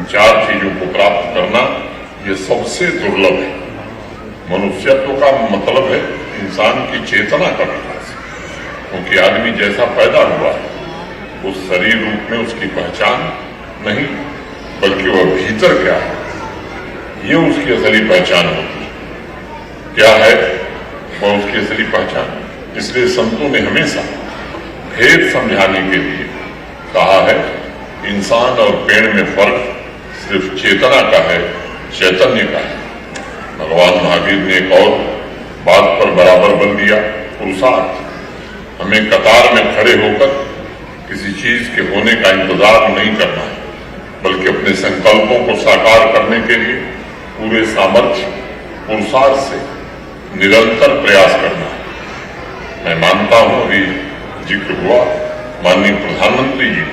इन 4 चीजों को प्राप्त करना ये सबसे दुर्लभ है। मनुष्यत्व का मतलब है इंसान की चेतना का विकास, क्योंकि आदमी जैसा पैदा हुआ है उस शरीर रूप में उसकी पहचान नहीं, बल्कि वह भीतर क्या है ये उसकी असली पहचान होती है। क्या है वह उसकी असली पहचान। इसलिए संतों ने हमेशा भेद समझाने के लिए कहा है इंसान और पेड़ में फर्क सिर्फ चेतना का है, चैतन्य का है। भगवान महावीर ने एक और बात पर बराबर बल दिया, पुरुषार्थ। हमें कतार में खड़े होकर किसी चीज के होने का इंतजार नहीं करना है, बल्कि अपने संकल्पों को साकार करने के लिए पूरे सामर्थ्य पुरुषार्थ से निरंतर प्रयास करना है। मैं मानता हूं, अभी जिक्र हुआ, माननीय प्रधानमंत्री जी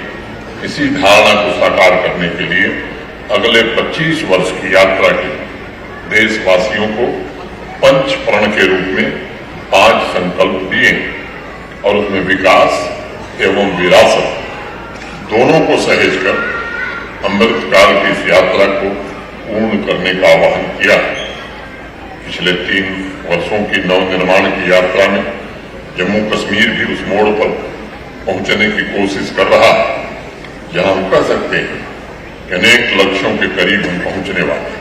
इसी धारणा को साकार करने के लिए अगले 25 वर्ष की यात्रा के देशवासियों को पंच प्रण के रूप में 5 संकल्प दिए और उसमें विकास एवं विरासत दोनों को सहेजकर अमृतकाल की इस यात्रा को पूर्ण करने का आह्वान किया। पिछले 3 वर्षों की नवनिर्माण की यात्रा में जम्मू कश्मीर भी उस मोड़ पर पहुंचने की कोशिश कर रहा है जहां हम कह सकते हैं कि अनेक लक्ष्यों के करीब हम पहुंचने वाले हैं।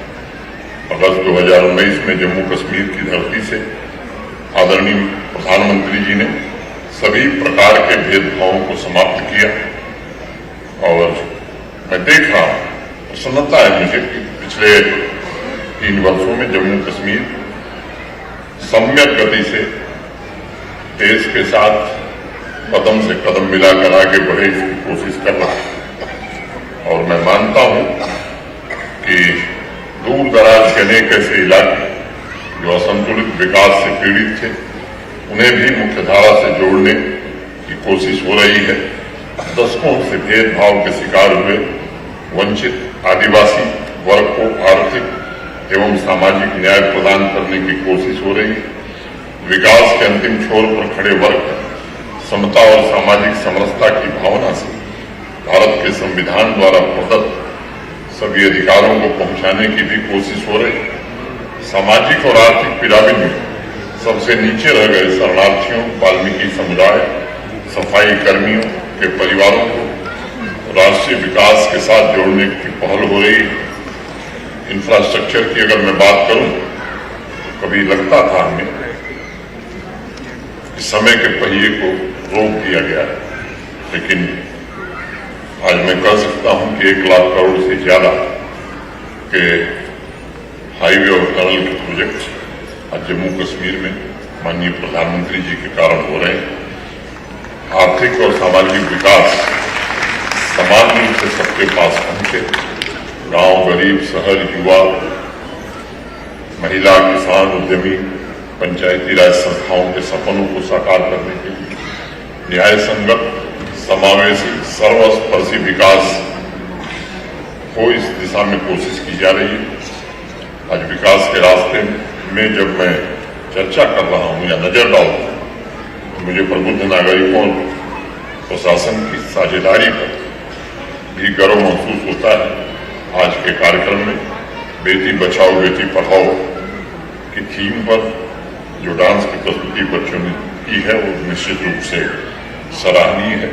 अगस्त 2019 में जम्मू कश्मीर की धरती से आदरणीय प्रधानमंत्री जी ने सभी प्रकार के भेदभावों को समाप्त किया और मैं देख रहा हूं, प्रसन्नता है मुझे कि पिछले 3 वर्षों में जम्मू कश्मीर सम्यक गति से देश के साथ कदम से कदम मिलाकर आगे बढ़े इसकी कोशिश कर रहा है। और मैं मानता हूं कि दूर दराज के अनेक ऐसे इलाके जो असंतुलित विकास से पीड़ित थे उन्हें भी मुख्यधारा से जोड़ने की कोशिश हो रही है। दशकों से भेदभाव के शिकार हुए वंचित आदिवासी वर्ग को आर्थिक एवं सामाजिक न्याय प्रदान करने की कोशिश हो रही है। विकास के अंतिम छोर पर खड़े वर्ग समता और सामाजिक समरसता की भावना से भारत के संविधान द्वारा प्रदत्त सभी अधिकारों को पहुंचाने की भी कोशिश हो रही है। सामाजिक और आर्थिक पिरामिड में सबसे नीचे रह गए शरणार्थियों, वाल्मीकि समुदाय, सफाई कर्मियों के परिवारों को राष्ट्रीय विकास के साथ जोड़ने की पहल हो रही है। इंफ्रास्ट्रक्चर की अगर मैं बात करूं, कभी लगता था हमें कि समय के पहिए को रोक दिया गया है, लेकिन आज मैं कह सकता हूं कि 1 लाख करोड़ से ज्यादा के हाईवे और टनल के प्रोजेक्ट आज जम्मू कश्मीर में माननीय प्रधानमंत्री जी के कारण हो रहे हैं। आर्थिक और सामाजिक विकास समान रूप से सबके पास पहुंचे। गांव, गरीब, शहर, युवा, महिला, किसान, उद्यमी, पंचायती राज संस्थाओं के सपनों को साकार करने के लिए न्याय संगत, समावेशी, सर्वस्पर्शी विकास हो इस दिशा में कोशिश की जा रही है। आज विकास के रास्ते में जब मैं चर्चा कर रहा हूं या नजर डालता हूं तो मुझे प्रबुद्ध नागरिकों और प्रशासन की साझेदारी पर भी गर्व महसूस होता है। आज के कार्यक्रम में बेटी बचाओ बेटी पढ़ाओ की थीम पर जो डांस की प्रस्तुति बच्चों ने की है वो निश्चित रूप से सराहनीय है।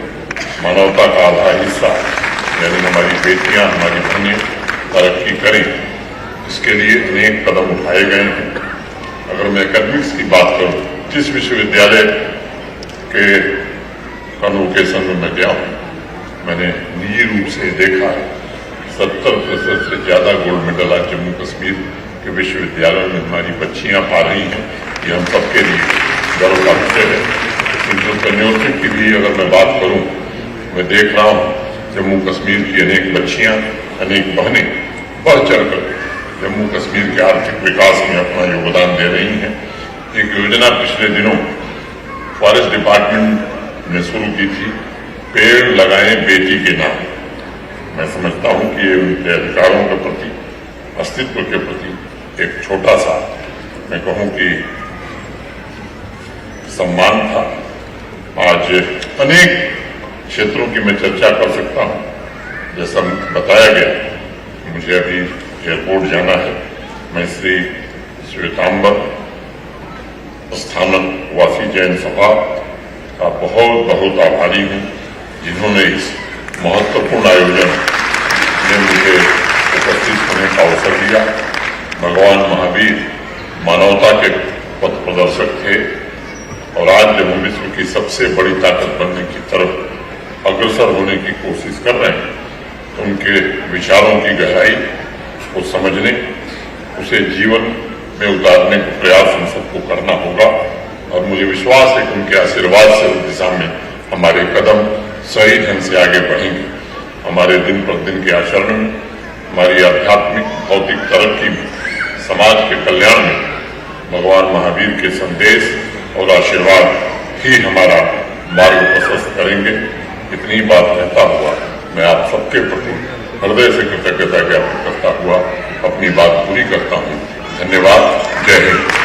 मानवता का आधा हिस्सा यानी हमारी बेटियां, हमारी बहनें तरक्की करें, इसके लिए अनेक कदम उठाए गए हैं। अगर मैं एकेडमिक्स की बात करूं, जिस विश्वविद्यालय के कन्वोकेशन में मैं गया हूं, मैंने निजी रूप से देखा है 70% से ज्यादा गोल्ड मेडल आज जम्मू कश्मीर के विश्वविद्यालयों में हमारी बच्चियां पा रही हैं। ये हम सबके लिए गर्व का विषय है। इंटरप्रेन्योरशिप की भी अगर मैं बात करूं, मैं देख रहा हूं जम्मू कश्मीर की अनेक बच्चियां, अनेक बहनें बढ़ चढ़कर जम्मू कश्मीर के आर्थिक विकास में अपना योगदान दे रही हैं। एक योजना पिछले दिनों फॉरेस्ट डिपार्टमेंट ने शुरू की थी, पेड़ लगाएं बेटी के नाम। मैं समझता हूं कि ये उनके अधिकारों के प्रति, अस्तित्व के प्रति एक छोटा सा, मैं कहूं कि सम्मान था। आज अनेक क्षेत्रों की मैं चर्चा कर सकता हूं। जैसा बताया गया, मुझे अभी एयरपोर्ट जाना है। मैं श्री श्वेतांबर स्थानक वासी जैन सभा का बहुत बहुत आभारी हूँ, जिन्होंने इस महत्वपूर्ण आयोजन में मुझे उपस्थित होने का अवसर दिया। भगवान महावीर मानवता के पथ प्रदर्शक थे और आज जब हम विश्व की सबसे बड़ी ताकत बनने की तरफ अग्रसर होने की कोशिश कर रहे हैं, तो उनके विचारों की गहराई को समझने, उसे जीवन में उतारने का प्रयास हम सबको करना होगा। और मुझे विश्वास है कि उनके आशीर्वाद से उस दिशा में हमारे कदम सही ढंग से आगे बढ़ेंगे। हमारे दिन प्रतिदिन के आचरण में, हमारी आध्यात्मिक भौतिक तरक्की में, समाज के कल्याण में भगवान महावीर के संदेश और आशीर्वाद ही हमारा मार्ग प्रशस्त करेंगे। इतनी बात कहता हुआ मैं आप सबके प्रति हृदय से कृतज्ञता ज्ञापन करता हुआ अपनी बात पूरी करता हूँ। धन्यवाद। जय हिंद।